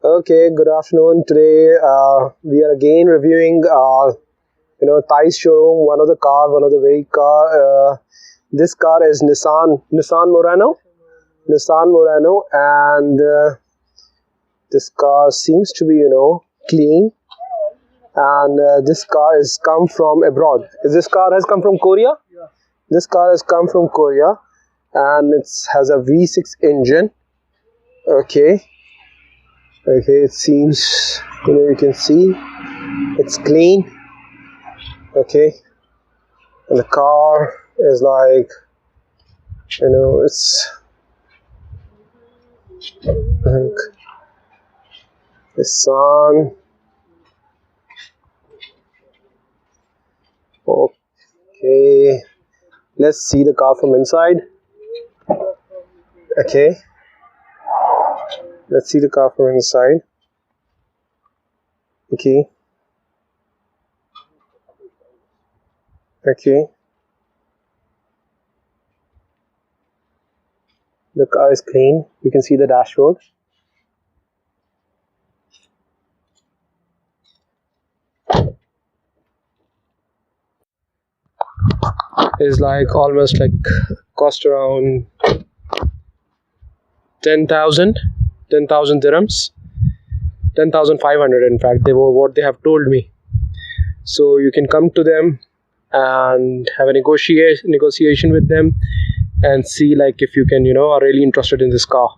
Okay, good afternoon. Today we are again reviewing, Thai's showroom. One of the very car. This car is Nissan Murano, and this car seems to be, clean. And this car is come from abroad. This car has come from Korea. This car has come from Korea, and it has a V6 engine. Okay. Okay, it seems, you can see it's clean. Okay, and the car is like, it's like the sun. Okay, let's see the car from inside. Okay, let's see the car from inside. Okay. Okay. The car is clean. You can see the dashboard. Is like almost like cost around 10,000 dirhams, 10,500 in fact. They were what they have told me. So you can come to them and have a negotiation with them and see like if you can, are really interested in this car.